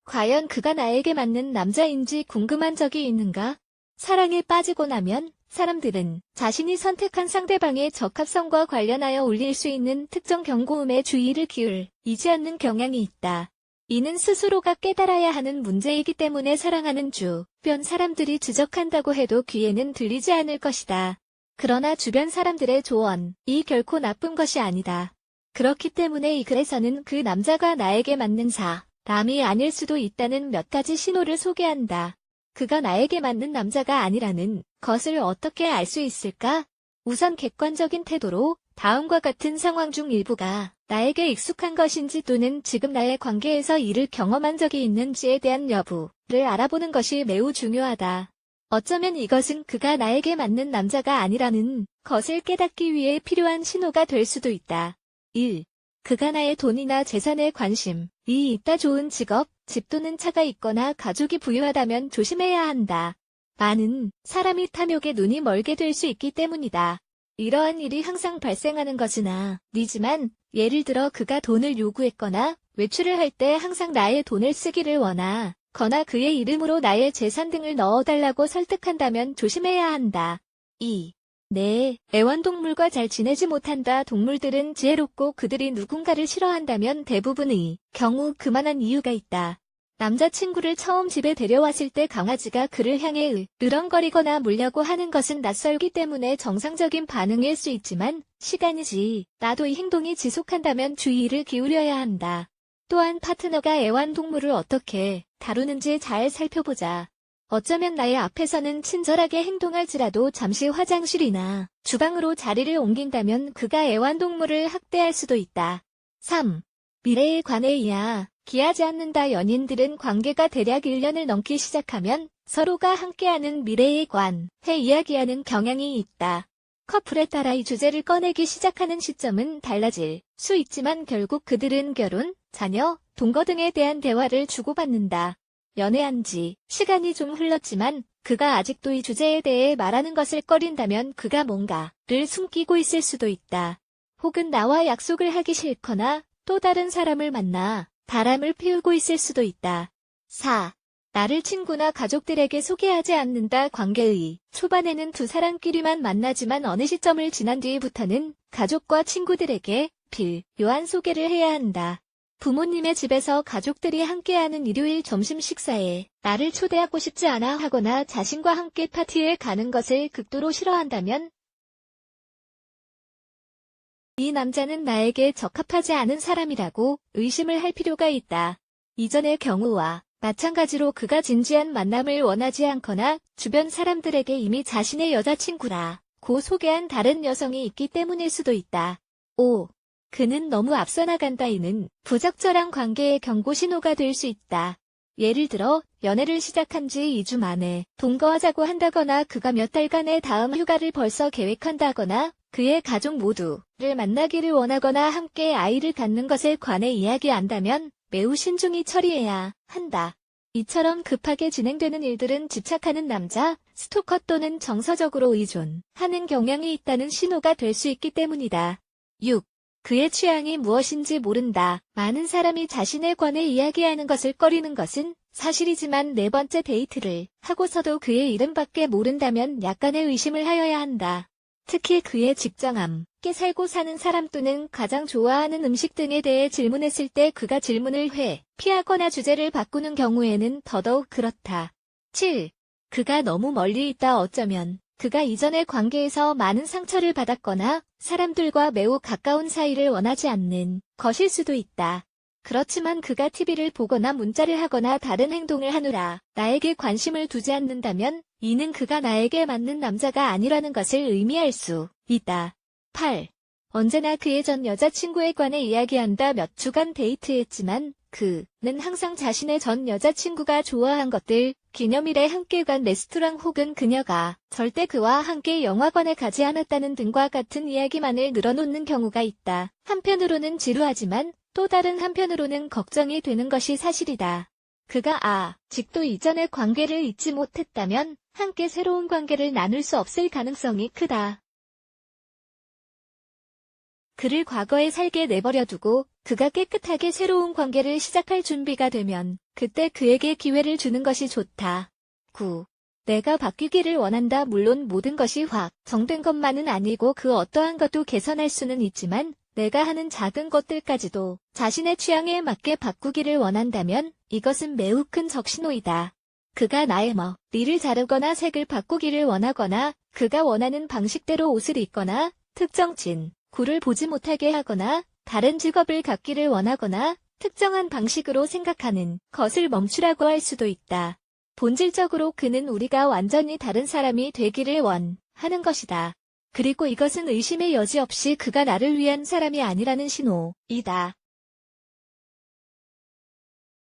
과연 그가 나에게 맞는 남자인지 궁금한 적이 있는가? 사랑에 빠지고 나면 사람들은 자신이 선택한 상대방의 적합성과 관련하여 울릴 수 있는 특정 경고음에 주의를 기울이지 않는 경향이 있다. 이는 스스로가 깨달아야 하는 문제이기 때문에 사랑하는 주변 사람들이 지적한다고 해도 귀에는 들리지 않을 것이다. 그러나 주변 사람들의 조언이 결코 나쁜 것이 아니다. 그렇기 때문에 이 글에서는 그 남자가 나에게 맞는 사람이 아닐 수도 있다는 몇 가지 신호를 소개한다. 그가 나에게 맞는 남자가 아니라는 것을 어떻게 알 수 있을까? 우선 객관적인 태도로 다음과 같은 상황 중 일부가 나에게 익숙한 것인지 또는 지금 나의 관계에서 이를 경험한 적이 있는지에 대한 여부를 알아보는 것이 매우 중요하다. 어쩌면 이것은 그가 나에게 맞는 남자가 아니라는 것을 깨닫기 위해 필요한 신호가 될 수도 있다. 1. 그가 나의 돈이나 재산에 관심이 있다. 좋은 직업, 집 또는 차가 있거나 가족이 부유하다면 조심해야 한다. 많은 사람이 탐욕에 눈이 멀게 될 수 있기 때문이다. 이러한 일이 항상 발생하는 것은 아니지만 예를 들어 그가 돈을 요구했거나 외출을 할 때 항상 나의 돈을 쓰기를 원하거나 그의 이름으로 나의 재산 등을 넣어달라고 설득한다면 조심해야 한다. 2. 내 애완동물과 잘 지내지 못한다. 동물들은 지혜롭고 그들이 누군가를 싫어한다면 대부분의 경우 그만한 이유가 있다. 남자친구를 처음 집에 데려왔을 때 강아지가 그를 향해 으렁거리거나 물려고 하는 것은 낯설기 때문에 정상적인 반응일 수 있지만 시간이 지나도 이 행동이 지속한다면 주의를 기울여야 한다. 또한 파트너가 애완동물을 어떻게 다루는지 잘 살펴보자. 어쩌면 나의 앞에서는 친절하게 행동할지라도 잠시 화장실이나 주방으로 자리를 옮긴다면 그가 애완동물을 학대할 수도 있다. 3. 미래에 관해 이야기하지 않는다. 연인들은 관계가 대략 1년을 넘기 시작하면 서로가 함께하는 미래에 관해 이야기하는 경향이 있다. 커플에 따라 이 주제를 꺼내기 시작하는 시점은 달라질 수 있지만 결국 그들은 결혼, 자녀, 동거 등에 대한 대화를 주고받는다. 연애한 지 시간이 좀 흘렀지만 그가 아직도 이 주제에 대해 말하는 것을 꺼린다면 그가 뭔가를 숨기고 있을 수도 있다. 혹은 나와 약속을 하기 싫거나 또 다른 사람을 만나 바람을 피우고 있을 수도 있다. 4. 나를 친구나 가족들에게 소개하지 않는다. 관계의 초반에는 두 사람끼리만 만나지만 어느 시점을 지난 뒤부터는 가족과 친구들에게 필요한 소개를 해야 한다. 부모님의 집에서 가족들이 함께하는 일요일 점심 식사에 나를 초대하고 싶지 않아 하거나 자신과 함께 파티에 가는 것을 극도로 싫어한다면 이 남자는 나에게 적합하지 않은 사람이라고 의심을 할 필요가 있다. 이전의 경우와 마찬가지로 그가 진지한 만남을 원하지 않거나 주변 사람들에게 이미 자신의 여자친구라고 소개한 다른 여성이 있기 때문일 수도 있다. 5. 그는 너무 앞서 나간다. 이는 부적절한 관계의 경고 신호가 될 수 있다. 예를 들어 연애를 시작한 지 2주 만에 동거하자고 한다거나 그가 몇 달간의 다음 휴가를 벌써 계획한다거나 그의 가족 모두를 만나기를 원하거나 함께 아이를 갖는 것에 관해 이야기한다면 매우 신중히 처리해야 한다. 이처럼 급하게 진행되는 일들은 집착하는 남자, 스토커 또는 정서적으로 의존하는 경향이 있다는 신호가 될 수 있기 때문이다. 6. 그의 취향이 무엇인지 모른다. 많은 사람이 자신에 관해 이야기하는 것을 꺼리는 것은 사실이지만 네 번째 데이트를 하고서도 그의 이름밖에 모른다면 약간의 의심을 하여야 한다. 특히 그의 직장, 함께 살고 사는 사람 또는 가장 좋아하는 음식 등에 대해 질문했을 때 그가 질문을 피하거나 주제를 바꾸는 경우에는 더더욱 그렇다. 7. 그가 너무 멀리 있다. 어쩌면 그가 이전의 관계에서 많은 상처를 받았거나 사람들과 매우 가까운 사이를 원하지 않는 것일 수도 있다. 그렇지만 그가 TV를 보거나 문자를 하거나 다른 행동을 하느라 나에게 관심을 두지 않는다면 이는 그가 나에게 맞는 남자가 아니라는 것을 의미할 수 있다. 8. 언제나 그의 전 여자친구에 관해 이야기한다. 몇 주간 데이트했지만 그는 항상 자신의 전 여자친구가 좋아한 것들, 기념일에 함께 간 레스토랑 혹은 그녀가 절대 그와 함께 영화관에 가지 않았다는 등과 같은 이야기만을 늘어놓는 경우가 있다. 한편으로는 지루하지만 또 다른 한편으로는 걱정이 되는 것이 사실이다. 그가 아직도 이전의 관계를 잊지 못했다면 함께 새로운 관계를 나눌 수 없을 가능성이 크다. 그를 과거에 살게 내버려두고 그가 깨끗하게 새로운 관계를 시작할 준비가 되면 그때 그에게 기회를 주는 것이 좋다. 9. 내가 바뀌기를 원한다. 물론 모든 것이 확 정된 것만은 아니고 그 어떠한 것도 개선할 수는 있지만 내가 하는 작은 것들까지도 자신의 취향에 맞게 바꾸기를 원한다면 이것은 매우 큰 적신호이다. 그가 나의 머리를 자르거나 색을 바꾸기를 원하거나 그가 원하는 방식대로 옷을 입거나 특정 친구를 보지 못하게 하거나 다른 직업을 갖기를 원하거나 특정한 방식으로 생각하는 것을 멈추라고 할 수도 있다. 본질적으로 그는 우리가 완전히 다른 사람이 되기를 원하는 것이다. 그리고 이것은 의심의 여지 없이 그가 나를 위한 사람이 아니라는 신호이다.